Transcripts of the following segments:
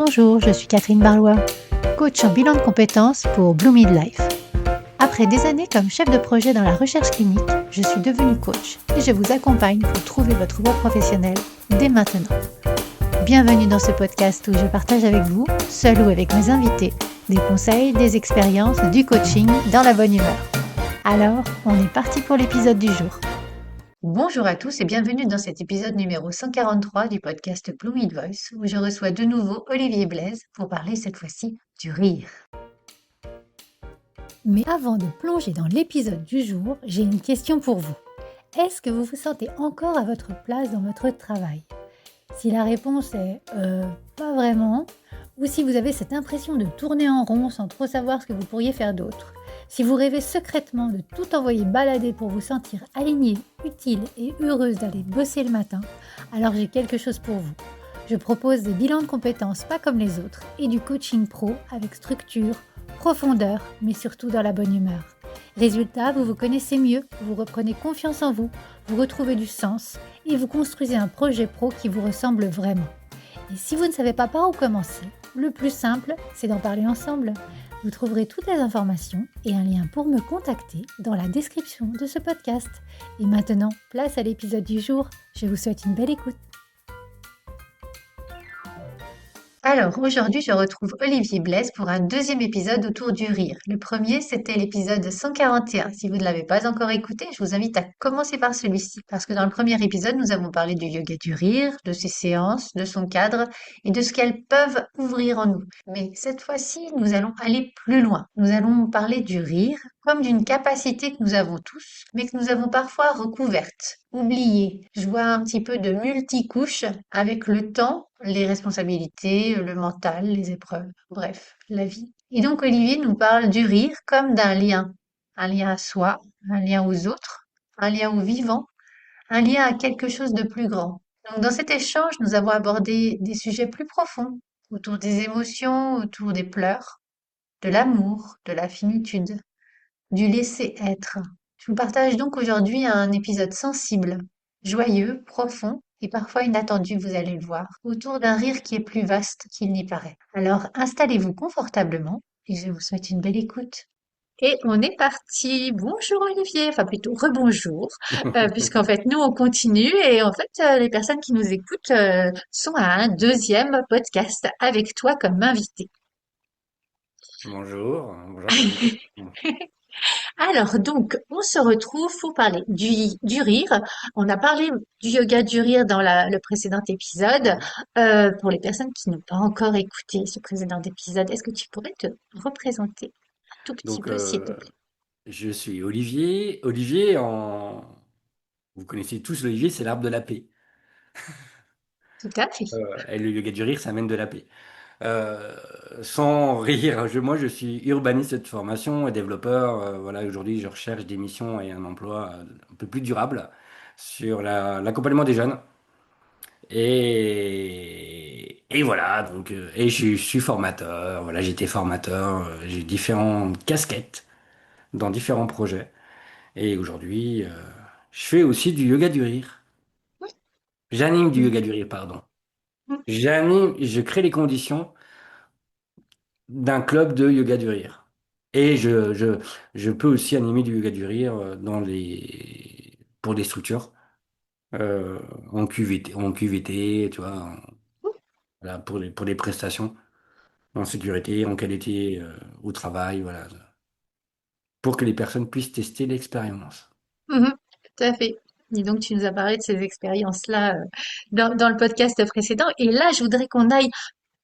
Bonjour, je suis Catherine Barlois, coach en bilan de compétences pour Blue Midlife. Après des années comme chef de projet dans la recherche clinique, je suis devenue coach et je vous accompagne pour trouver votre voie professionnelle dès maintenant. Bienvenue dans ce podcast où je partage avec vous, seul ou avec mes invités, des conseils, des expériences, du coaching dans la bonne humeur. Alors, on est parti pour l'épisode du jour. Bonjour à tous et bienvenue dans cet épisode numéro 143 du podcast Blue Mid Voice où je reçois de nouveau Olivier Blaise pour parler cette fois-ci du rire. Mais avant de plonger dans l'épisode du jour, j'ai une question pour vous. Est-ce que vous vous sentez encore à votre place dans votre travail ? Si la réponse est pas vraiment, ou si vous avez cette impression de tourner en rond sans trop savoir ce que vous pourriez faire d'autre, si vous rêvez secrètement de tout envoyer balader pour vous sentir alignée, utile et heureuse d'aller bosser le matin, alors j'ai quelque chose pour vous. Je propose des bilans de compétences pas comme les autres et du coaching pro avec structure, profondeur, mais surtout dans la bonne humeur. Résultat, vous vous connaissez mieux, vous reprenez confiance en vous, vous retrouvez du sens et vous construisez un projet pro qui vous ressemble vraiment. Et si vous ne savez pas par où commencer, le plus simple, c'est d'en parler ensemble. Vous trouverez toutes les informations et un lien pour me contacter dans la description de ce podcast. Et maintenant, place à l'épisode du jour. Je vous souhaite une belle écoute. Alors, aujourd'hui, je retrouve Olivier Blaise pour un deuxième épisode autour du rire. Le premier, c'était l'épisode 141. Si vous ne l'avez pas encore écouté, je vous invite à commencer par celui-ci. Parce que dans le premier épisode, nous avons parlé du yoga du rire, de ses séances, de son cadre et de ce qu'elles peuvent ouvrir en nous. Mais cette fois-ci, nous allons aller plus loin. Nous allons parler du rire comme d'une capacité que nous avons tous, mais que nous avons parfois recouverte, oubliée. Je vois un petit peu de multicouches avec le temps, les responsabilités, le mental, les épreuves, bref, la vie. Et donc Olivier nous parle du rire comme d'un lien. Un lien à soi, un lien aux autres, un lien au vivant, un lien à quelque chose de plus grand. Donc dans cet échange, nous avons abordé des sujets plus profonds, autour des émotions, autour des pleurs, de l'amour, de la finitude, du laisser être. Je vous partage donc aujourd'hui un épisode sensible, joyeux, profond et parfois inattendu, vous allez le voir, autour d'un rire qui est plus vaste qu'il n'y paraît. Alors installez-vous confortablement et je vous souhaite une belle écoute. Et on est parti. Bonjour Olivier, enfin plutôt rebonjour, puisqu'en fait nous on continue et en fait les personnes qui nous écoutent sont à un deuxième podcast avec toi comme invité. Bonjour Catherine. Alors donc, on se retrouve pour parler du rire. On a parlé du yoga du rire dans le précédent épisode. Ouais. Pour les personnes qui n'ont pas encore écouté ce précédent épisode, est-ce que tu pourrais te représenter un tout petit Donc peu, s'il te plaît? je suis Olivier. Vous connaissez tous l'Olivier, c'est l'arbre de la paix. Tout à fait. Et le yoga du rire, ça amène de la paix. Euh, Sans rire, moi je suis urbaniste de formation et développeur. Voilà, aujourd'hui je recherche des missions et un emploi un peu plus durable sur l'accompagnement des jeunes. Et voilà, et je suis formateur. Voilà, j'étais formateur. J'ai différentes casquettes dans différents projets. Et aujourd'hui, je fais aussi du yoga du rire. J'anime du yoga du rire, pardon. Je crée les conditions d'un club de yoga du rire. Et je peux aussi animer du yoga du rire pour des structures, en QVT, tu vois, voilà, pour les prestations, en sécurité, en qualité, au travail, voilà, pour que les personnes puissent tester l'expérience. Mhm, tout à fait. Et donc, tu nous as parlé de ces expériences-là dans le podcast précédent. Et là, je voudrais qu'on aille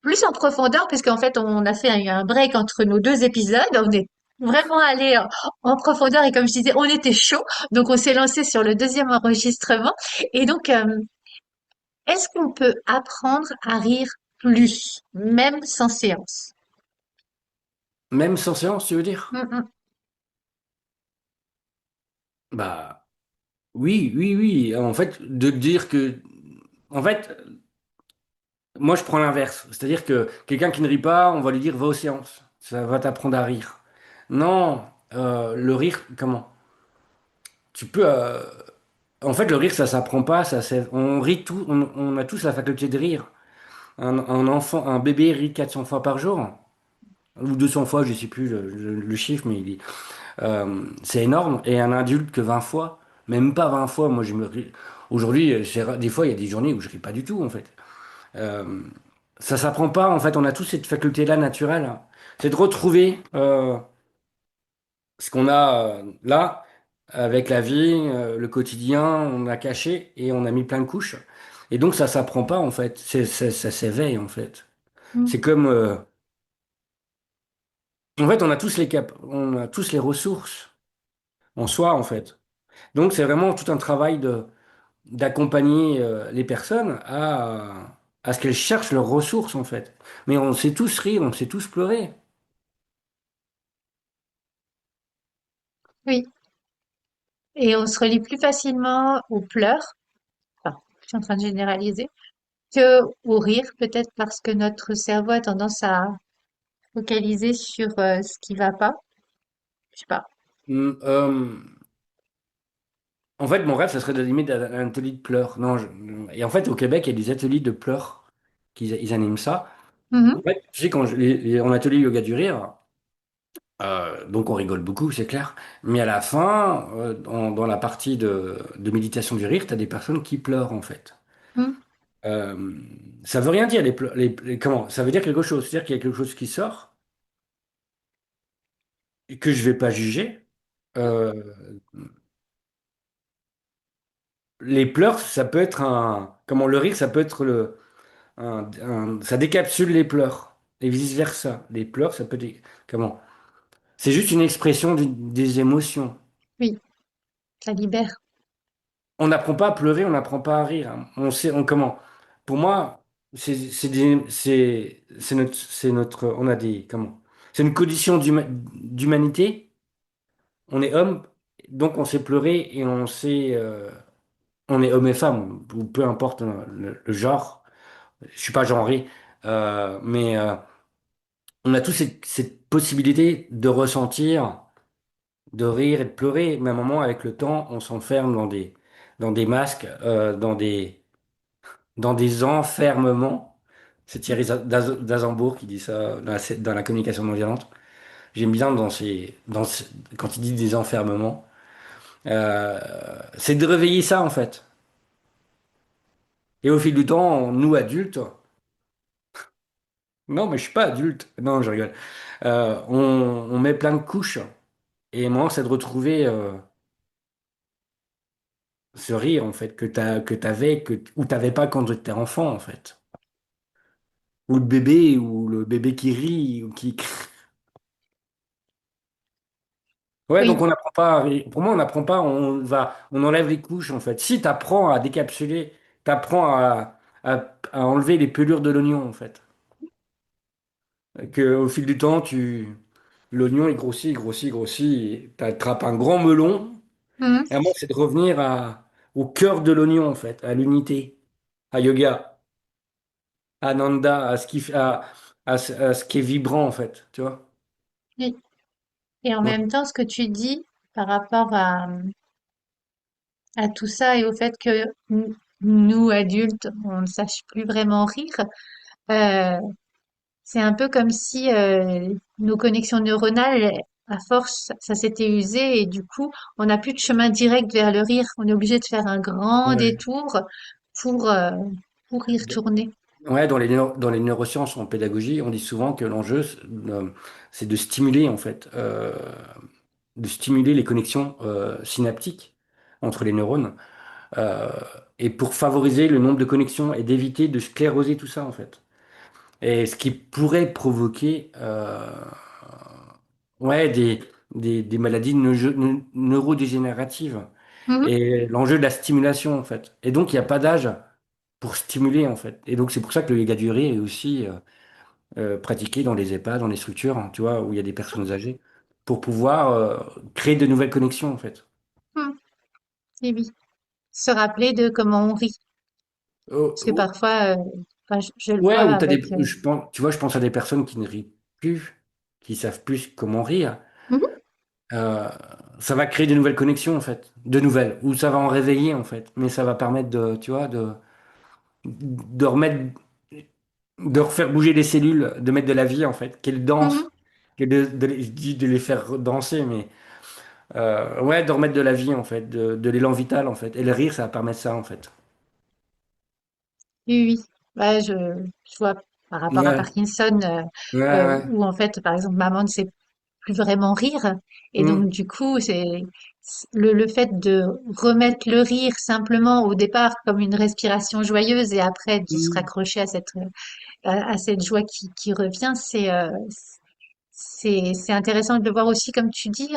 plus en profondeur, puisqu'en fait, on a fait un break entre nos deux épisodes. On est vraiment allé en profondeur et comme je disais, on était chaud. Donc, on s'est lancé sur le deuxième enregistrement. Et donc, est-ce qu'on peut apprendre à rire plus, même sans séance? Même sans séance, tu veux dire? Mm, mm. Bah, oui, oui, oui. En fait, de dire que, en fait, moi, je prends l'inverse. C'est-à-dire que quelqu'un qui ne rit pas, on va lui dire, va aux séances. Ça va t'apprendre à rire. Non, le rire, comment? Tu peux. En fait, le rire, ça s'apprend pas. On rit tout. On a tous la faculté de rire. un enfant, un bébé rit 400 fois par jour, ou 200 fois, je sais plus le chiffre, mais c'est énorme. Et un adulte que 20 fois, même pas 20 fois, moi je me ris. Aujourd'hui, des fois, il y a des journées où je ris pas du tout, en fait. Euh, Ça s'apprend pas, en fait, on a tous cette faculté-là naturelle, hein. C'est de retrouver ce qu'on a là, avec la vie, le quotidien, on a caché et on a mis plein de couches. Et donc ça s'apprend pas, en fait. Ça s'éveille, en fait. Mm. C'est comme, en fait, on a tous les ressources en soi, en fait. Donc c'est vraiment tout un travail d'accompagner les personnes à ce qu'elles cherchent leurs ressources, en fait. Mais on sait tous rire, on sait tous pleurer. Oui. Et on se relie plus facilement aux pleurs, enfin, je suis en train de généraliser, que au rire, peut-être parce que notre cerveau a tendance à focaliser sur ce qui va pas. Je sais pas. Hum, En fait, mon rêve, ça serait d'animer un atelier de pleurs. Non, et en fait, au Québec, il y a des ateliers de pleurs ils animent ça. En Mhm, fait, tu sais, en atelier yoga du rire, donc on rigole beaucoup, c'est clair. Mais à la fin, dans la partie de méditation du rire, tu as des personnes qui pleurent, en fait. mhm, Euh, Ça veut rien dire, comment? Ça veut dire quelque chose. C'est-à-dire qu'il y a quelque chose qui sort et que je vais pas juger. Euh, les pleurs, ça peut être comment le rire, ça peut être ça décapsule les pleurs et vice-versa. Les pleurs, ça peut comment? C'est juste une expression des émotions. oui, ça libère. On n'apprend pas à pleurer, on n'apprend pas à rire, hein. On sait, comment? Pour moi, c'est notre, on a des, comment? C'est une condition d'humanité. On est homme, donc on sait pleurer et on est homme et femme, ou peu importe le genre. Je suis pas genré, mais on a tous cette possibilité de ressentir, de rire et de pleurer. Mais à un moment, avec le temps, on s'enferme dans des masques, dans des enfermements. C'est Thierry d'Azembourg qui dit ça dans la communication non violente. J'aime bien quand il dit des enfermements. Euh, c'est de réveiller ça, en fait. Et au fil du temps, nous adultes, non, mais je suis pas adulte. Non, je rigole. On met plein de couches. Et moi, c'est de retrouver ce rire, en fait, ou t'avais pas quand tu étais enfant, en fait. Ou le bébé qui rit, ou qui... Ouais, donc Oui. on n'apprend pas à rire. Pour moi, on n'apprend pas, on enlève les couches, en fait. Si tu apprends à décapsuler, tu apprends à enlever les pelures de l'oignon, en fait. Que au fil du temps, l'oignon, il grossit, il grossit, il grossit, tu attrapes un grand melon. Mhm, Et à moi, c'est de revenir au cœur de l'oignon, en fait, à l'unité, à yoga, à Nanda, à ce qui est vibrant, en fait, tu vois. oui. Et en Ouais. même temps, ce que tu dis par rapport à tout ça et au fait que nous, adultes, on ne sache plus vraiment rire, euh, c'est un peu comme si nos connexions neuronales, à force, ça s'était usé et du coup, on n'a plus de chemin direct vers le rire. On est obligé de faire un grand Ouais. détour pour, euh, pour y retourner. Ouais, dans les neurosciences en pédagogie, on dit souvent que l'enjeu, c'est de stimuler, en fait, de stimuler les connexions synaptiques entre les neurones, euh, et pour favoriser le nombre de connexions et d'éviter de scléroser tout ça, en fait. Et ce qui pourrait provoquer ouais, des maladies neurodégénératives. Mhm. Et l'enjeu de la stimulation, en fait. Et donc, il n'y a pas d'âge pour stimuler, en fait. Et donc, c'est pour ça que le yoga du rire est aussi pratiqué dans les EHPAD, dans les structures, hein, tu vois, où il y a des personnes âgées, pour pouvoir créer de nouvelles connexions, en fait. Mhm. Et oui, se rappeler de comment on rit. Parce que Oh, parfois, enfin, je le ouais, vois ou avec... tu vois, je pense à des personnes qui ne rient plus, qui savent plus comment rire. Mhm. Euh, Ça va créer de nouvelles connexions, en fait. De nouvelles. Ou ça va en réveiller, en fait. Mais ça va permettre de, tu vois, de remettre. de refaire bouger les cellules, de mettre de la vie en fait, qu'elles Mhm. dansent, que je dis de les faire danser, mais ouais, de remettre de la vie en fait, de l'élan vital en fait. Et le rire, ça va permettre ça en fait. Oui, oui. Ouais, je vois par rapport à Ouais, Parkinson, ouais, ouais. où en fait, par exemple, maman ne sait plus vraiment rire. Et donc, Mm, du coup, le fait de remettre le rire simplement au départ comme une respiration joyeuse et après de se mm, raccrocher à cette joie qui revient, c'est intéressant de le voir aussi, comme tu dis,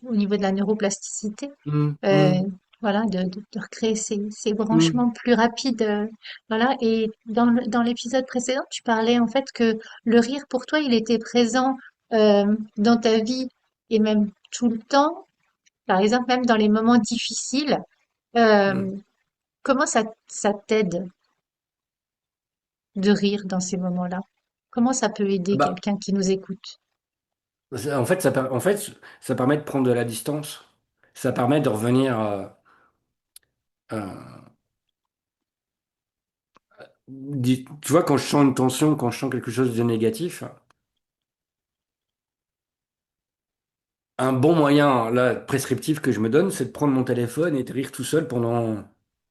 au niveau de la neuroplasticité. mm, Euh, mm, voilà, de recréer ces mm, branchements plus rapides. Voilà. Et dans l'épisode précédent, tu parlais en fait que le rire pour toi, il était présent dans ta vie et même tout le temps. Par exemple, même dans les moments difficiles. mm. Euh, comment ça t'aide de rire dans ces moments-là? Comment ça peut aider Bah, quelqu'un qui nous écoute? en fait, en fait, ça permet de prendre de la distance. Ça permet de revenir. Euh, tu vois, quand je sens une tension, quand je sens quelque chose de négatif, un bon moyen, là, prescriptif que je me donne, c'est de prendre mon téléphone et de rire tout seul pendant.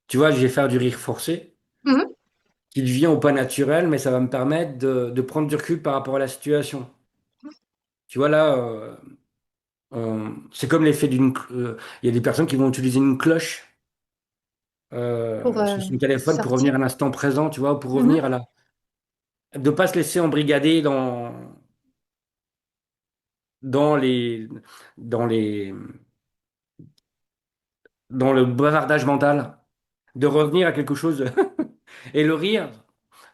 Tu vois, je vais faire du rire forcé, Mhm, qui devient au pas naturel, mais ça va me permettre de prendre du recul par rapport à la situation. Tu vois, là, c'est comme l'effet il y a des personnes qui vont utiliser une cloche pour sur son téléphone pour sortir. revenir à l'instant présent, tu vois, pour Mhm, revenir à la. De pas se laisser embrigader dans les, dans les, dans le bavardage mental, de revenir à quelque chose. Et le rire,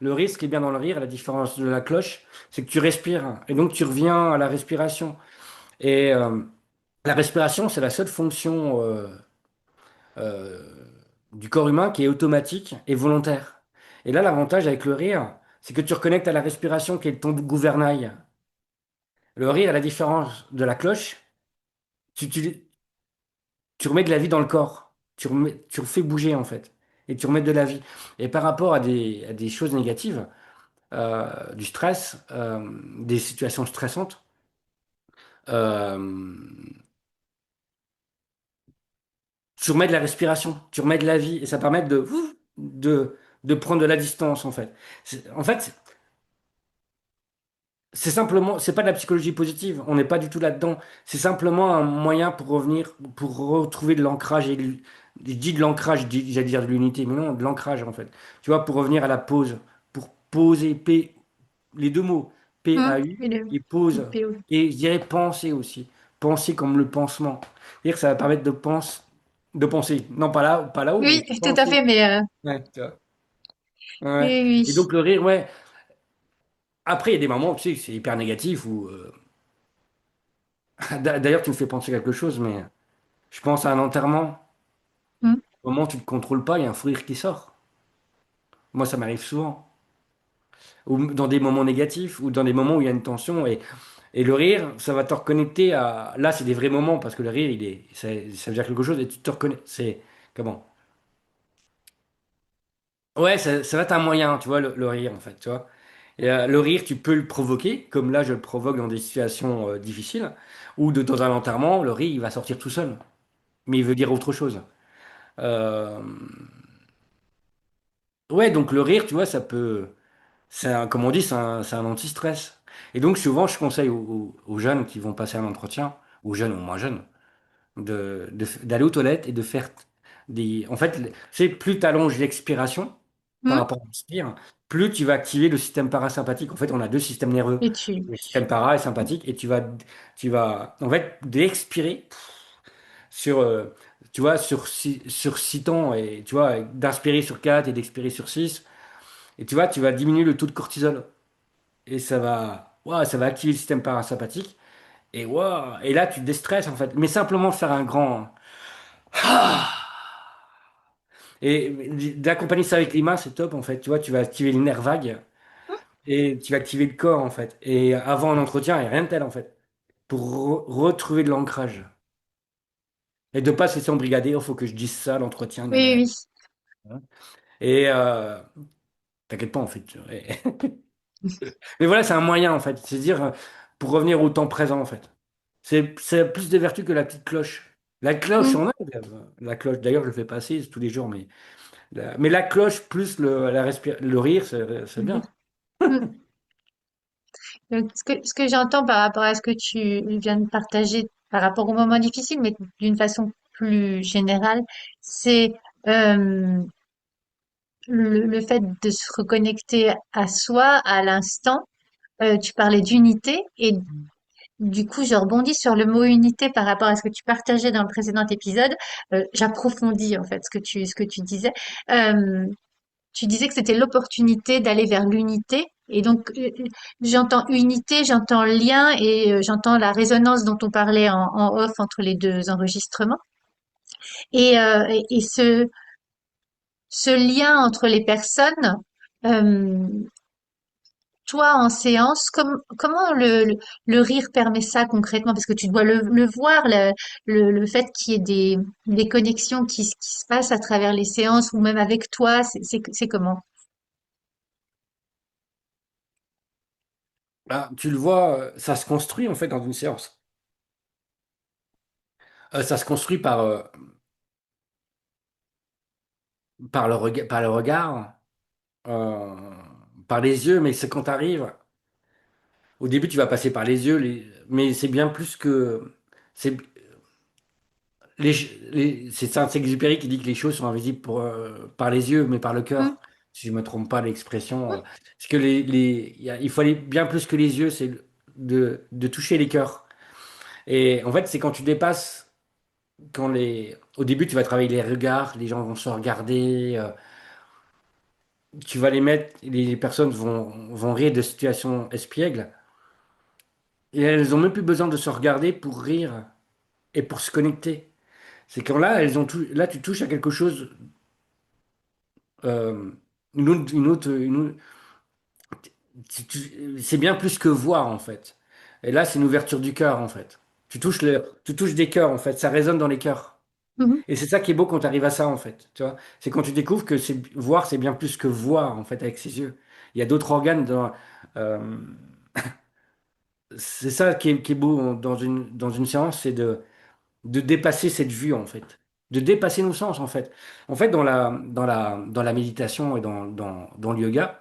ce qui est bien dans le rire, à la différence de la cloche, c'est que tu respires. Et donc tu reviens à la respiration. Et la respiration, c'est la seule fonction euh, du corps humain qui est automatique et volontaire. Et là, l'avantage avec le rire, c'est que tu reconnectes à la respiration qui est ton gouvernail. Le rire, à la différence de la cloche, tu, tu, tu remets de la vie dans le corps. Tu refais bouger en fait. Et tu remets de la vie. Et par rapport à des choses négatives, du stress, des situations stressantes, euh, tu remets de la respiration, tu remets de la vie. Et ça permet de, de prendre de la distance en fait. En fait, c'est simplement, c'est pas de la psychologie positive, on n'est pas du tout là-dedans. C'est simplement un moyen pour revenir, pour retrouver de l'ancrage. Je dis de l'ancrage, j'allais dire de l'unité, mais non, de l'ancrage en fait. Tu vois, pour revenir à la pause, pour poser les deux mots, mhm. PAU Et et pause. PO. Et je dirais penser aussi. Penser comme le pansement. C'est-à-dire que ça va permettre de penser. Non, pas là-haut, Oui, mais tout à penser. fait, mais Ouais, tu vois. oui, Ouais. oui. Et donc le rire, ouais. Après, il y a des moments, tu sais, c'est hyper négatif où. D'ailleurs, tu me fais penser quelque chose, mais je pense à un enterrement. Mm. Au moment où tu ne te contrôles pas, il y a un fou rire qui sort. Moi, ça m'arrive souvent. Ou dans des moments négatifs, ou dans des moments où il y a une tension. Et le rire, ça va te reconnecter à. Là, c'est des vrais moments, parce que le rire, ça veut dire quelque chose, et tu te reconnais. C'est. Comment? Ouais, ça va être un moyen, tu vois, le rire, en fait, tu vois. Et, le rire, tu peux le provoquer, comme là, je le provoque dans des situations difficiles, ou dans un enterrement, le rire, il va sortir tout seul. Mais il veut dire autre chose. Euh, Ouais, donc le rire, tu vois, ça peut. Comme on dit, c'est un anti-stress. Et donc, souvent, je conseille aux jeunes qui vont passer un entretien, aux jeunes ou moins jeunes, d'aller aux toilettes et de faire des. En fait, c'est plus tu allonges l'expiration par Mm. rapport à l'inspire, plus tu vas activer le système parasympathique. En fait, on a deux systèmes nerveux, Et tu. le système para et sympathique, et en fait, d'expirer sur, tu vois, sur 6 temps, et tu vois, d'inspirer sur 4 et d'expirer sur 6. Et tu vois, tu vas diminuer le taux de cortisol. Et ouah, ça va activer le système parasympathique. Et, ouah, et là, tu te déstresses en fait. Mais simplement faire un grand. Et d'accompagner ça avec les mains, c'est top en fait. Tu vois, tu vas activer le nerf vague et tu vas activer le corps en fait. Et avant un entretien, il n'y a rien de tel en fait. Pour retrouver de l'ancrage. Et de pas se laisser embrigader, il faut que je dise ça, l'entretien, Oui, nanana. oui. Et t'inquiète pas en fait. Ouais. Mais voilà, c'est un moyen en fait. C'est dire pour revenir au temps présent en fait. C'est plus de vertu que la petite cloche. La cloche, Mm, on a la cloche. D'ailleurs, je le fais passer tous les jours, mais la cloche plus le rire, c'est mhm, bien. mm. Donc, ce que j'entends par rapport à ce que tu viens de partager par rapport aux moments difficiles, mais d'une façon plus générale, c'est euh, le fait de se reconnecter à soi, à l'instant. Tu parlais d'unité et du coup, je rebondis sur le mot unité par rapport à ce que tu partageais dans le précédent épisode. J'approfondis en fait ce que tu disais. Euh, Tu disais que c'était l'opportunité d'aller vers l'unité. Et donc, j'entends unité, j'entends lien et j'entends la résonance dont on parlait en off entre les deux enregistrements. Et ce lien entre les personnes, euh, toi en séance, comment le rire permet ça concrètement? Parce que tu dois le voir, le fait qu'il y ait des connexions qui se passent à travers les séances ou même avec toi, c'est comment? Ah, tu le vois, ça se construit en fait dans une séance. Ça se construit par le regard, euh, par les yeux, mais c'est quand tu arrives. Au début, tu vas passer par les yeux, mais c'est bien plus que. C'est c'est Saint-Exupéry qui dit que les choses sont invisibles par les yeux, mais par le Hum, cœur. Si je ne me trompe pas l'expression. hum, C'est que il faut aller bien plus que les yeux, c'est de toucher les cœurs. Et en fait, c'est quand tu dépasses, au début, tu vas travailler les regards, les gens vont se regarder, tu vas les mettre, les personnes vont rire de situations espiègles. Et elles ont même plus besoin de se regarder pour rire et pour se connecter. C'est quand là, là, tu touches à quelque chose, euh, c'est bien plus que voir en fait. Et là, c'est une ouverture du cœur en fait. Tu touches des cœurs en fait. Ça résonne dans les cœurs. hum, Et c'est ça qui est beau quand tu arrives à ça en fait. Tu vois, c'est quand tu découvres que voir, c'est bien plus que voir en fait avec ses yeux. Il y a d'autres organes euh, c'est ça qui est beau dans une séance, c'est de dépasser cette vue en fait, de dépasser nos sens en fait. En fait, dans la méditation et dans le yoga,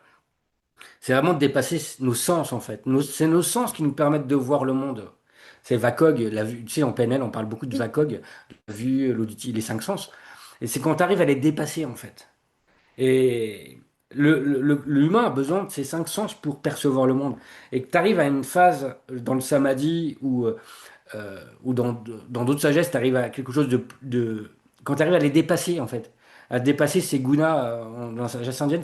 c'est vraiment de dépasser nos sens en fait. C'est nos sens qui nous permettent de voir le monde. C'est VACOG, la vue, tu sais, en PNL, on parle beaucoup de hum, VACOG, la vue, l'auditif, les cinq sens. Et c'est quand tu arrives à les dépasser en fait. Et l'humain a besoin de ces cinq sens pour percevoir le monde. Et que tu arrives à une phase dans le samadhi ou dans d'autres sagesses, tu arrives à quelque chose quand tu arrives à les dépasser, en fait, à dépasser ces gunas, dans la sagesse indienne,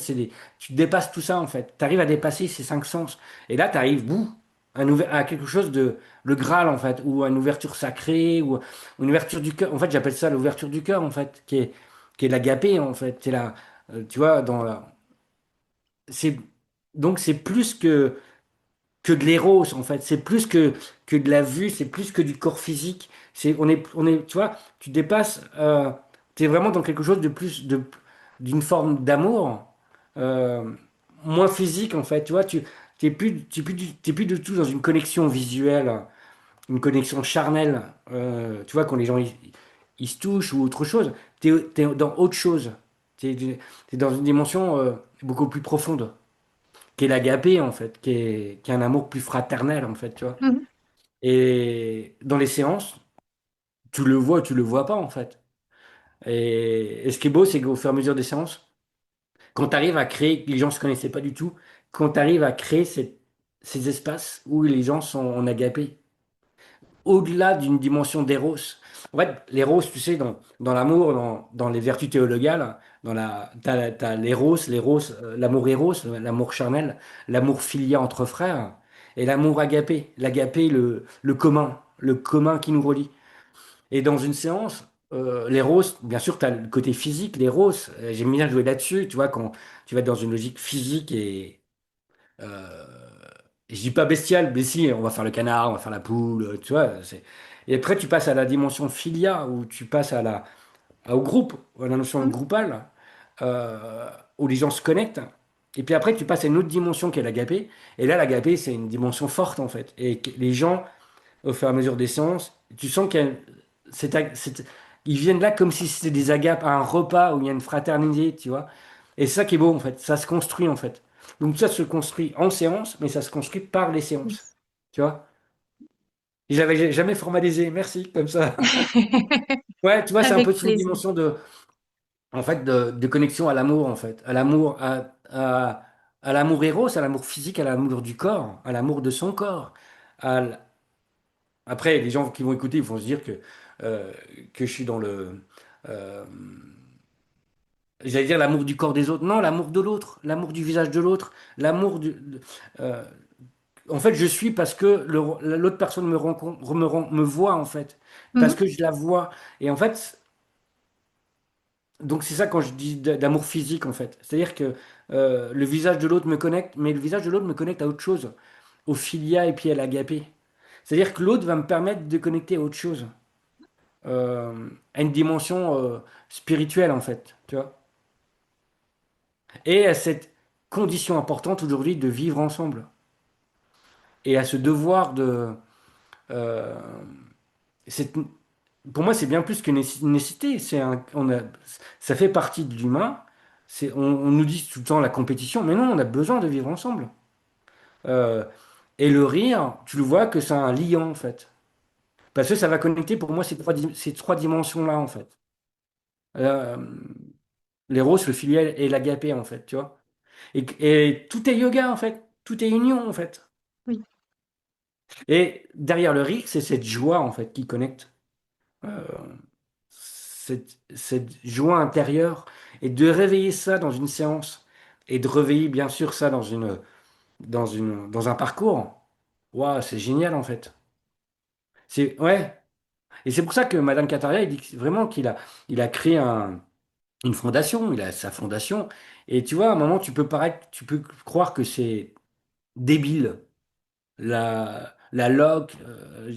tu dépasses tout ça, en fait. Tu arrives à dépasser ces cinq sens. Et là, tu arrives, bouh, à quelque chose le Graal, en fait, ou à une ouverture sacrée, ou une ouverture du cœur. En fait, j'appelle ça l'ouverture du cœur, en fait, qui est l'agapé, en fait. C'est la, tu vois, c'est, donc c'est plus que de l'éros en fait. C'est plus que de la vue, c'est plus que du corps physique. Tu vois, tu dépasses, tu es vraiment dans quelque chose de d'une forme d'amour, euh, moins physique en fait. Tu vois, t'es plus du tout dans une connexion visuelle, une connexion charnelle. Tu vois, quand les gens ils se touchent ou autre chose, t'es dans autre chose. T'es dans une dimension beaucoup plus profonde qui est l'agapé en fait, qui est un amour plus fraternel en fait, tu vois. hum, Et dans les séances, tu le vois, tu le vois pas en fait. Et ce qui est beau, c'est qu'au fur et à mesure des séances, quand tu arrives à créer, les gens se connaissaient pas du tout, quand tu arrives à créer ces espaces où les gens sont en agapé, au-delà d'une dimension d'éros. En fait, l'éros, tu sais, dans l'amour, dans les vertus théologales, t'as l'amour éros, l'amour charnel, l'amour filial entre frères, et l'amour agapé, l'agapé, le commun qui nous relie. Et dans une séance, l'éros, bien sûr, tu as le côté physique, l'éros, j'aime bien jouer là-dessus, tu vois, quand tu vas être dans une logique physique euh, et je dis pas bestial, mais si, on va faire le canard, on va faire la poule, tu vois. Et après, tu passes à la dimension filia, où tu passes au groupe, à la notion hum, groupale, où les gens se connectent. Et puis après, tu passes à une autre dimension qui est l'agapé. Et là, l'agapé, c'est une dimension forte, en fait. Et que les gens, au fur et à mesure des séances, tu sens qu'il y a ils viennent là comme si c'était des agapes à un repas où il y a une fraternité, tu vois. Et c'est ça qui est beau, en fait. Ça se construit, en fait. Donc ça se construit en séance, mais ça se construit par les Oui. séances. Tu vois? Et j'avais jamais formalisé. Merci, comme ça. Ouais, tu vois, c'est un peu Avec une plaisir. dimension en fait, de connexion à l'amour, en fait. À l'amour, à l'amour éros, à l'amour physique, à l'amour du corps, à l'amour de son corps. À l- Après, les gens qui vont écouter, ils vont se dire euh, que je suis dans euh, j'allais dire l'amour du corps des autres. Non, l'amour de l'autre, l'amour du visage de l'autre, l'amour euh, en fait, je suis parce que l'autre personne me rencontre, me voit, en fait. Parce Mhm, que je la vois. Et en fait, donc c'est ça quand je dis d'amour physique en fait. C'est-à-dire que le visage de l'autre me connecte, mais le visage de l'autre me connecte à autre chose, au philia et puis à l'agapé. C'est-à-dire que l'autre va me permettre de connecter à autre chose, à une dimension spirituelle en fait, tu vois. Et à cette condition importante aujourd'hui de vivre ensemble. Et à ce devoir de... euh, cette- pour moi, c'est bien plus qu'une nécessité. Ça fait partie de l'humain. On nous dit tout le temps la compétition, mais non, on a besoin de vivre ensemble. Euh, et le rire, tu le vois que c'est un liant en fait. Parce que ça va connecter pour moi ces trois dimensions-là en fait. Euh, L'éros, le filial et l'agapé en fait, tu vois. Et tout est yoga en fait. Tout est union en fait. oui. Et derrière le rire, c'est cette joie en fait qui connecte. Euh, cette joie intérieure et de réveiller ça dans une séance et de réveiller bien sûr ça dans un parcours. Waouh, c'est génial en fait. Ouais. Et c'est pour ça que Madame Kataria, il dit vraiment il a créé une fondation, il a sa fondation. Et tu vois, à un moment, tu peux croire que c'est débile. La LOC,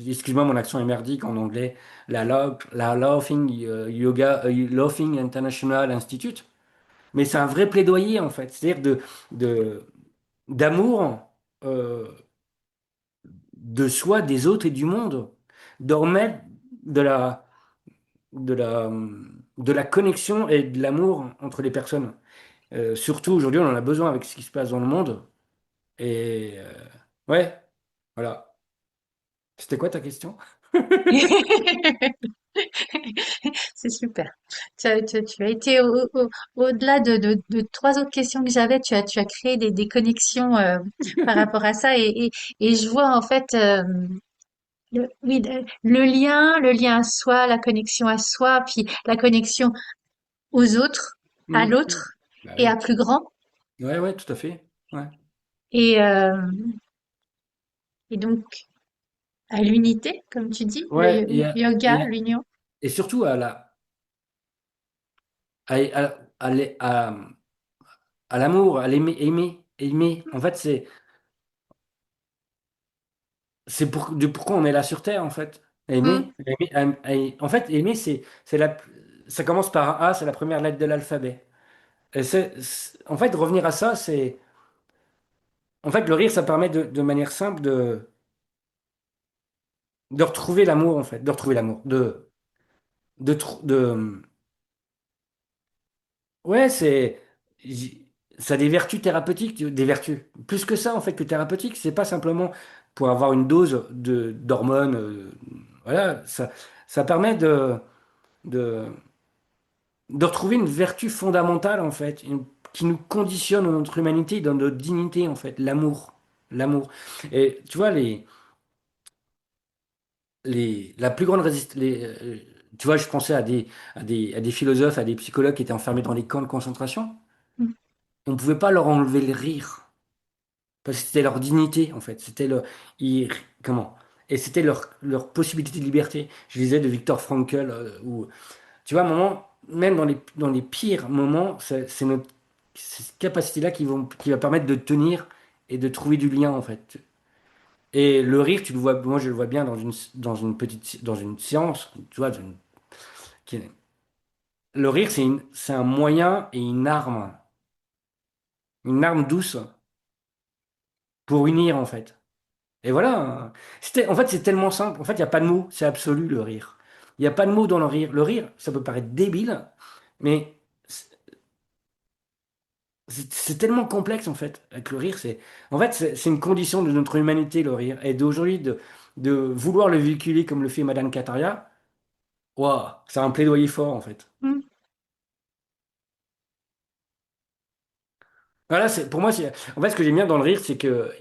excuse-moi, mon accent est merdique en anglais, la Laughing Laughing International Institute. Mais c'est un vrai plaidoyer en fait, c'est-à-dire de, d'amour euh, de soi, des autres et du monde, de remettre de la, de la, de la connexion et de l'amour entre les personnes. Surtout aujourd'hui, on en a besoin avec ce qui se passe dans le monde. Et ouais, voilà. C'était quoi ta question? C'est super. Tu as été au-delà de trois autres questions que j'avais. Tu as créé des connexions par rapport à ça. Et je vois en fait oui, le lien à soi, la connexion à soi, puis la connexion aux autres, à Mhm. l'autre Bah et oui. à plus grand. Ouais, ouais, tout à fait. Ouais. Et, euh, et donc à l'unité, comme tu dis, le Ouais, yoga, l'union. et surtout à l'amour, à l'aimer, aimer. En fait, c'est pourquoi on est là sur Terre, en fait. Mm, En fait, aimer, ça commence par un A, c'est la première lettre de l'alphabet. Et en fait, revenir à ça, en fait, le rire, ça permet de manière simple de retrouver l'amour, en fait, de retrouver l'amour, de, tr- de, ouais, ça a des vertus thérapeutiques, des vertus. Plus que ça, en fait, que thérapeutique, c'est pas simplement pour avoir une dose d'hormones. Voilà, ça permet de, de retrouver une vertu fondamentale, en fait, qui nous conditionne dans notre humanité, dans notre dignité, en fait, l'amour. L'amour. Et tu vois, la plus grande résistance. Tu vois, je pensais à des philosophes, à des psychologues qui étaient enfermés dans les camps de concentration. mm, On ne pouvait pas leur enlever le rire. Parce que c'était leur dignité, en fait. Ils- comment? Et c'était leur possibilité de liberté. Je lisais de Viktor Frankl, où, tu vois, à un moment, même dans les pires moments, c'est cette capacité-là qui va permettre de tenir et de trouver du lien, en fait. Et le rire, tu le vois, moi je le vois bien dans une séance, tu vois, qui- le rire, c'est un moyen et une arme une arme douce pour unir en fait. Et voilà. En fait, c'est tellement simple. En fait, il n'y a pas de mots. C'est absolu le rire. Il n'y a pas de mots dans le rire. Le rire, ça peut paraître débile, mais c'est c'est tellement complexe en fait. Avec le rire, en fait, c'est une condition de notre humanité, le rire. Et d'aujourd'hui, de vouloir le véhiculer comme le fait Madame Kataria, waouh, c'est un plaidoyer fort en fait. Mm. Voilà, pour moi, en fait, ce que j'aime bien dans le rire, c'est que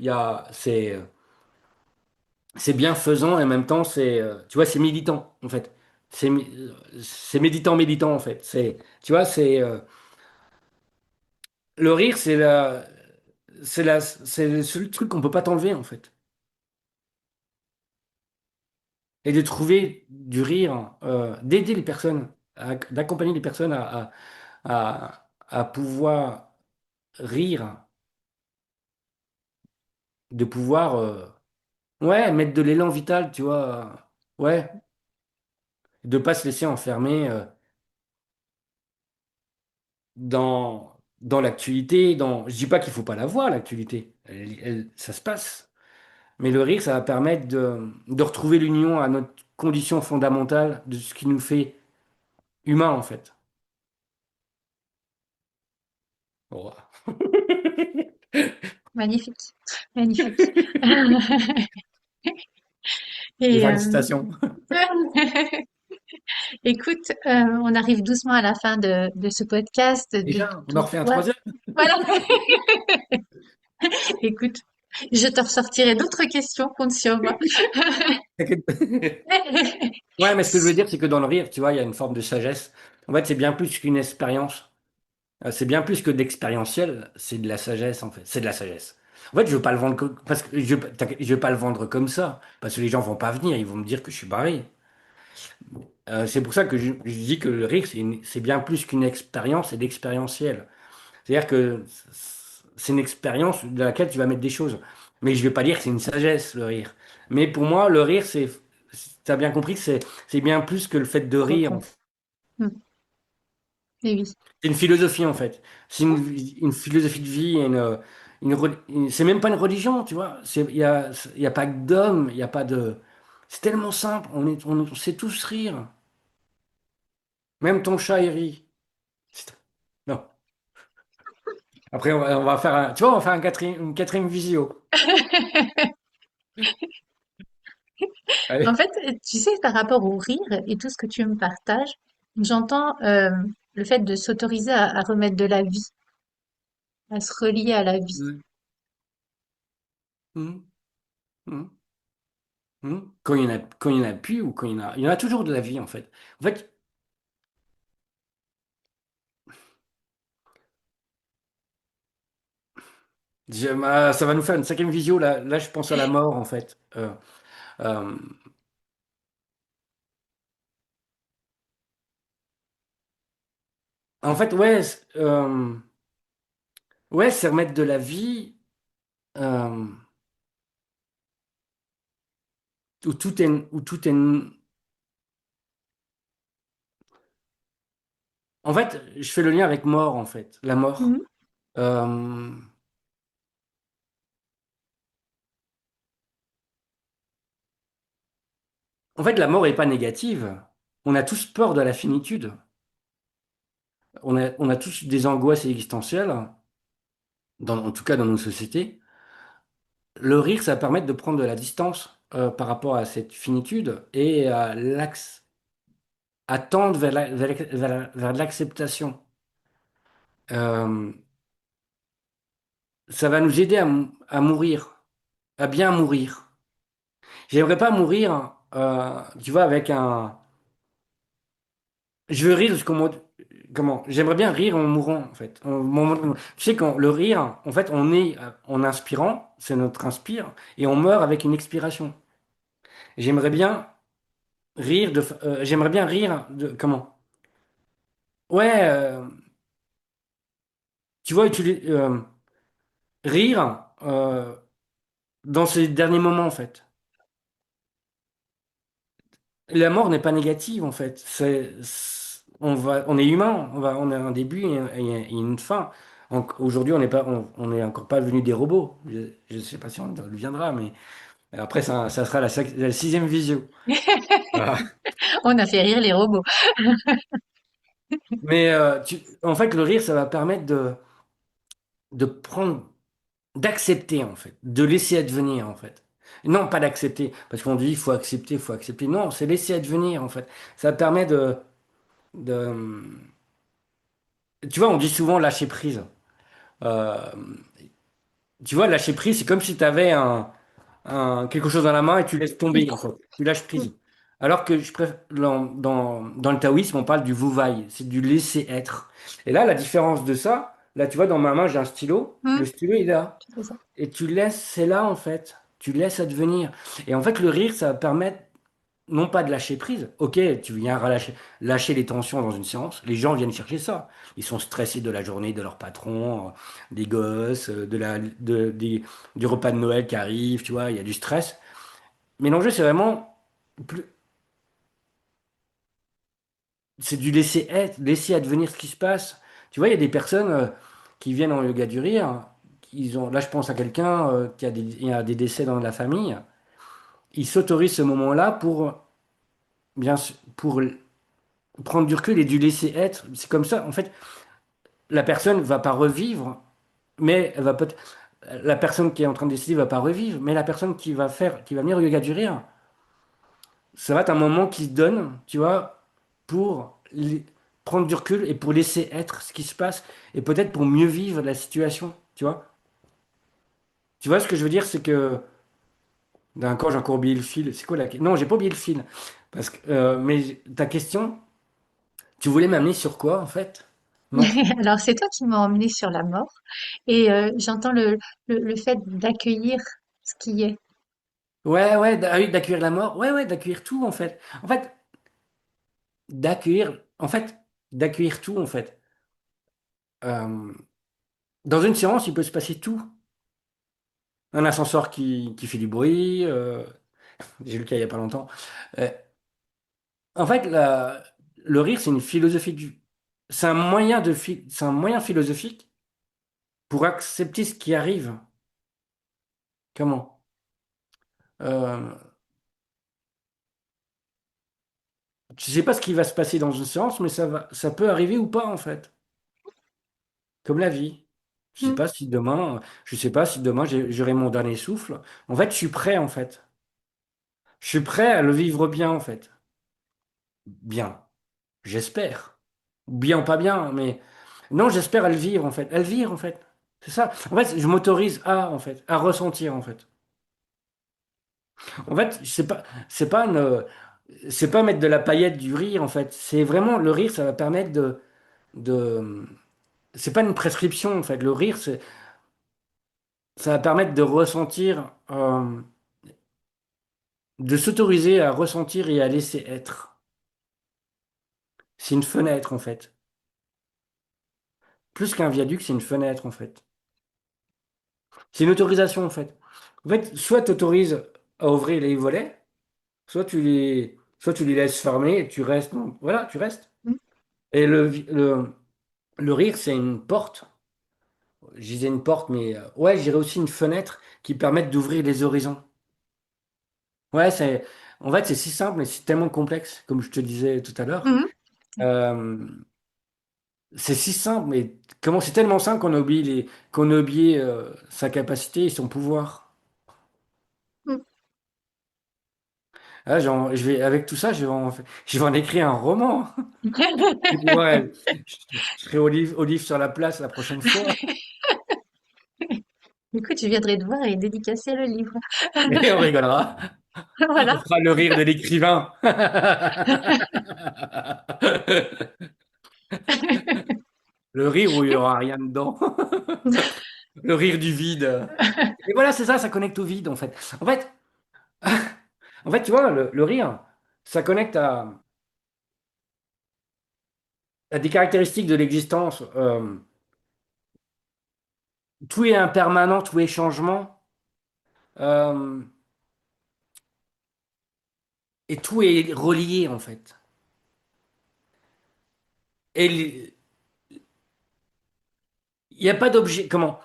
c'est bienfaisant et en même temps, tu vois, c'est militant, en fait. C'est méditant, méditant, en fait. Tu vois, le rire, c'est le seul truc qu'on peut pas t'enlever, en fait. Et de trouver du rire, d'aider les personnes, d'accompagner les personnes à pouvoir rire, de pouvoir, ouais, mettre de l'élan vital, tu vois, ouais, de pas se laisser enfermer. Dans l'actualité, je dis pas qu'il faut pas la voir, l'actualité. Ça se passe. Mais le rire, ça va permettre de retrouver l'union à notre condition fondamentale de ce qui nous fait humains, en fait. Oh. Magnifique, magnifique. Je vais Et faire une citation. écoute, on arrive doucement à la fin de ce podcast. Déjà, on en refait un Ouais, troisième. voilà. Écoute, je te ressortirai d'autres questions, compte sur moi. T'inquiète pas. Ouais, mais ce que je veux dire, c'est que dans le rire, tu vois, il y a une forme de sagesse. En fait, c'est bien plus qu'une expérience. C'est bien plus que de l'expérientiel, c'est de la sagesse en fait. C'est de la sagesse. En fait, je veux pas le vendre parce que je veux pas le vendre comme ça, parce que les gens vont pas venir, ils vont me dire que je suis barré. C'est pour ça que je dis que le rire, c'est bien plus qu'une expérience, c'est de l'expérientiel. C'est-à-dire que c'est une expérience de laquelle tu vas mettre des choses. Mais je vais pas dire que c'est une sagesse, le rire. Mais pour moi, le rire, tu as bien compris que c'est bien plus que le fait de rire. Profond. Mm. Et oui. C'est une philosophie en fait. C'est une philosophie de vie, c'est même pas une religion, tu vois. Il y a pas que d'hommes, il y a pas de. C'est tellement simple, on sait tous rire. Même ton chat, il rit. Non. Après, on va faire tu vois, on va faire une quatrième visio. En Allez. fait, tu sais, par rapport au rire et tout ce que tu me partages, j'entends le fait de s'autoriser à remettre de la vie, à se relier à la vie. Mhm. Mhm. Mhm. Mhm. Quand il y en a plus ou il y en a toujours de la vie en fait. En fait, ça va nous faire une cinquième visio. Là, je pense à la mort en fait. Euh, En fait, ouais, c'est remettre de la vie euh, où tout est. En fait, je fais le lien avec mort, en fait, la mort. Mhm. Euh, En fait, la mort est pas négative. On a tous peur de la finitude. On a tous des angoisses existentielles, en tout cas dans nos sociétés. Le rire, ça va permettre de prendre de la distance par rapport à cette finitude et à tendre vers l'acceptation. Euh, Ça va nous aider à mourir, à bien mourir. J'aimerais pas mourir, tu vois, avec un. Je veux rire jusqu'au mot. Comment? J'aimerais bien rire en mourant, en fait. Tu sais, quand le rire, en fait, on est en inspirant, c'est notre inspire, et on meurt avec une expiration. J'aimerais bien j'aimerais bien rire de. Comment? Ouais, tu vois, rire dans ces derniers moments, en fait. La mort n'est pas négative en fait. On est humain, on a un début et une fin. Aujourd'hui, on n'est encore pas devenu des robots. Je ne sais pas si on le deviendra, mais après, ça sera la sixième visio. Voilà. On a fait rire les robots. Mais en fait, le rire, ça va permettre de prendre, d'accepter, en fait, de laisser advenir, en fait. Non, pas d'accepter, parce qu'on dit il faut accepter, il faut accepter. Non, c'est laisser advenir, en fait. Ça permet de... Tu vois, on dit souvent lâcher prise. Euh, Tu vois, lâcher prise, c'est comme si tu avais quelque chose dans la main et tu laisses tomber, en fait. Tu lâches prise. Alors que je préfère, dans le taoïsme, on parle du vuvaï, c'est du laisser être. Et là, la différence de ça, là, tu vois, dans ma main, j'ai un stylo. Hmm, Le stylo, il est là. tu fais ça. Et tu laisses, c'est là, en fait. Tu laisses advenir. Et en fait, le rire, ça va permettre non pas de lâcher prise. Ok, tu viens lâcher les tensions dans une séance. Les gens viennent chercher ça. Ils sont stressés de la journée, de leur patron, des gosses, du repas de Noël qui arrive, tu vois, il y a du stress. Mais l'enjeu, c'est vraiment, plus- c'est du laisser être, laisser advenir ce qui se passe. Tu vois, il y a des personnes qui viennent en yoga du rire. Là, je pense à quelqu'un il y a des décès dans la famille. Ils s'autorisent ce moment-là bien sûr, pour prendre du recul et du laisser être. C'est comme ça. En fait, la personne va pas revivre, mais elle va peut la personne qui est en train de décider va pas revivre, mais la personne qui va venir au yoga du rire, ça va être un moment qui se donne, tu vois, pour prendre du recul et pour laisser être ce qui se passe et peut-être pour mieux vivre la situation, tu vois. Tu vois ce que je veux dire, c'est que d'un coup j'ai encore oublié le fil. C'est quoi la question? Non, j'ai pas oublié le fil. Mais ta question, tu voulais m'amener sur quoi en fait? Non. Alors, c'est toi qui m'as emmené sur la mort et j'entends le fait d'accueillir ce qui est. Ouais, ouais, ah oui, d'accueillir la mort. Ouais, ouais, d'accueillir tout en fait. En fait, en fait, d'accueillir tout en fait. Euh, Dans une séance, il peut se passer tout. Un ascenseur qui fait du bruit, j'ai eu le cas il y a pas longtemps. Euh, En fait, le rire, c'est une philosophie c'est un c'est un moyen philosophique pour accepter ce qui arrive. Comment? Euh, Tu sais pas ce qui va se passer dans une séance, mais ça peut arriver ou pas en fait. Comme la vie. Hmm, Je sais pas si demain j'aurai mon dernier souffle. En fait, je suis prêt en fait. Je suis prêt à le vivre bien en fait. Bien, j'espère. Bien ou pas bien, mais non, j'espère à le vivre en fait. À le vivre en fait. C'est ça. En fait, je m'autorise à ressentir en fait. En fait, c'est pas mettre de la paillette du rire en fait. C'est vraiment le rire, ça va permettre de, c'est pas une prescription en fait. Le rire, ça va permettre de ressentir, de s'autoriser à ressentir et à laisser être. C'est une fenêtre en fait. Plus qu'un viaduc, c'est une fenêtre en fait. C'est une autorisation en fait. En fait, soit tu autorises à ouvrir les volets, soit tu les laisses fermer et tu restes. Non, voilà, tu restes. hmm, Et le rire, c'est une porte. Je disais une porte, mais ouais, je dirais aussi une fenêtre qui permettent d'ouvrir les horizons. Ouais, en fait, c'est si simple, mais c'est tellement complexe, comme je te disais tout à l'heure. hmm, Euh, c'est si simple, mais comment c'est tellement simple qu'on a oublié sa capacité et son pouvoir. hmm. Ah, avec tout ça, je vais en écrire un roman. Ouais, je serai Olive sur la place la prochaine fois. Écoute, je viendrai te voir et dédicacer le livre. Et on rigolera. On Voilà. fera le rire de l'écrivain. Le rire où il n'y aura rien dedans. Le rire du vide. Et voilà, c'est ça, ça connecte au vide en fait. En fait, tu vois, le rire, ça connecte à des caractéristiques de l'existence. Tout est impermanent, tout est changement. euh, et tout est relié en fait. Et il n'y a pas d'objet. Comment?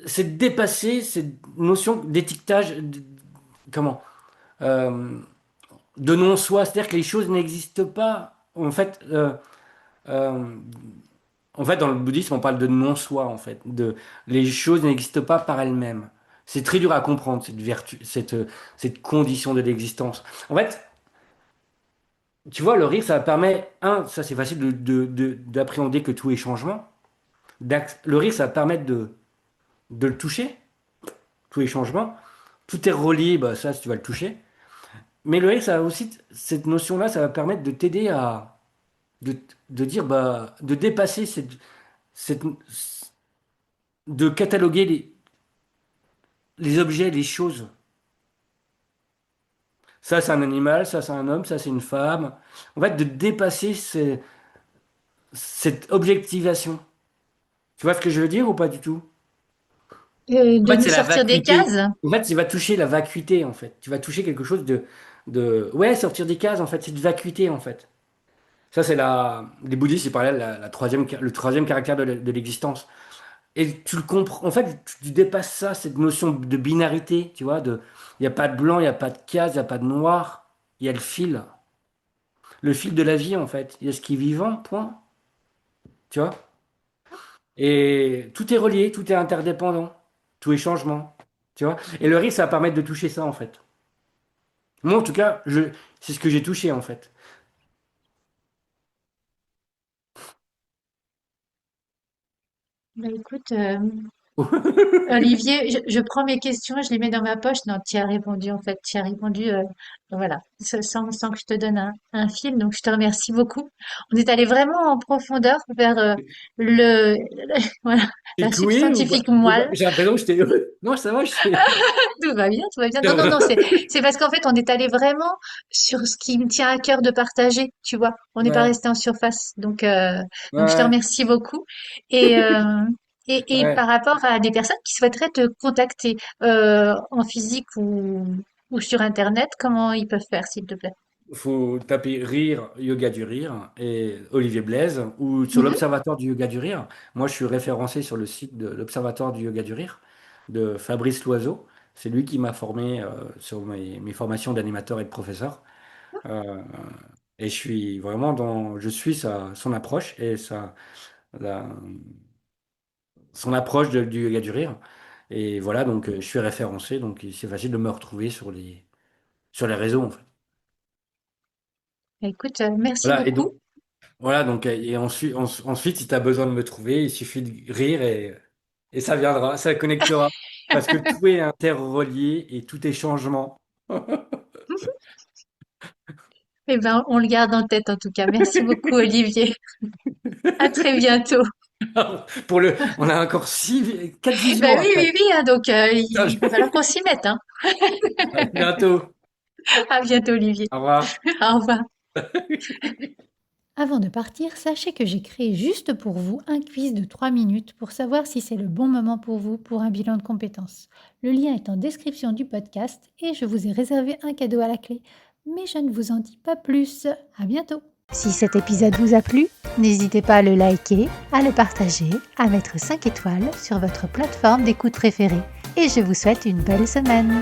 C'est de dépasser cette notion d'étiquetage. Comment? Euh, de non-soi. C'est-à-dire que les choses n'existent pas. Euh, en fait, dans le bouddhisme, on parle de non-soi, en fait. Les choses n'existent pas par elles-mêmes. C'est très dur à comprendre, cette vertu, cette condition de l'existence. En fait, tu vois, le rire, ça permet, ça c'est facile d'appréhender que tout est changement. Le rire, ça va permettre de le toucher, tout est changement. Tout est relié, bah, ça, tu vas le toucher. Mais le rire, ça va aussi, cette notion-là, ça va permettre de t'aider de, de dire, bah, de dépasser cette, de cataloguer les objets, les choses. Ça, c'est un animal, ça, c'est un homme, ça, c'est une femme. En fait, de dépasser cette objectivation. Tu vois ce que je veux dire ou pas du tout? En De fait, nous c'est la sortir des vacuité. cases. En fait, tu vas toucher la vacuité, en fait. Tu vas toucher quelque chose Ouais, sortir des cases, en fait. C'est de vacuité, en fait. Ça, les bouddhistes, ils parlaient de le troisième caractère de l'existence. Et tu le comprends. En fait, tu dépasses ça, cette notion de binarité, tu vois, il n'y a pas de blanc, il n'y a pas de case, il n'y a pas de noir. Il y a le fil. Le fil de la vie, en fait. Il y a ce qui est vivant, point. Tu vois? Et tout est relié, tout est interdépendant. Tout est changement. Tu vois? Et le risque, ça va permettre de toucher ça, en fait. Moi, en tout cas, c'est ce que j'ai touché, en fait. Bah, écoute, Olivier, je prends mes questions, je les mets dans ma poche. Non, tu y as répondu en fait, tu y as répondu. Voilà, sans que je te donne un film. Donc, je te remercie beaucoup. On est allé vraiment en profondeur vers le, voilà, T'es la doué ou pas? subscientifique moelle. J'ai l'impression que j'étais heureux. Non, ça va, je sais. Tout va bien, tout va bien. Non, non, non, c'est parce qu'en fait, on est allé vraiment sur ce qui me tient à cœur de partager. Tu vois, on n'est pas Ouais, resté en surface. Donc, je te ouais, remercie beaucoup. Et euh, et ouais. par rapport à des personnes qui souhaiteraient te contacter en physique ou sur Internet, comment ils peuvent faire, s'il te plaît? Faut taper rire, yoga du rire et Olivier Blaise ou sur Mhm. l'Observatoire du yoga du rire. Moi, je suis référencé sur le site de l'Observatoire du yoga du rire de Fabrice Loiseau. C'est lui qui m'a formé sur mes formations d'animateur et de professeur. Euh, et je suis son approche et la- son approche du yoga du rire. Et voilà, donc je suis référencé, donc c'est facile de me retrouver sur les réseaux en fait. Écoute, merci Voilà, beaucoup. et ensuite, si tu as besoin de me trouver, il suffit de rire et ça viendra, ça connectera. Parce que tout est interrelié et tout est changement. Eh ben, on le garde en tête en tout cas. Merci beaucoup, Olivier. À très bientôt. On a encore 4 Ben visios oui, oui, après. oui, hein, donc Putain, il va falloir qu'on s'y mette, hein. À bientôt. À bientôt, Olivier. Au revoir. Au revoir. Avant de partir, sachez que j'ai créé juste pour vous un quiz de 3 minutes pour savoir si c'est le bon moment pour vous pour un bilan de compétences. Le lien est en description du podcast et je vous ai réservé un cadeau à la clé. Mais je ne vous en dis pas plus. À bientôt. Si cet épisode vous a plu, n'hésitez pas à le liker, à le partager, à mettre 5 étoiles sur votre plateforme d'écoute préférée. Et je vous souhaite une belle semaine.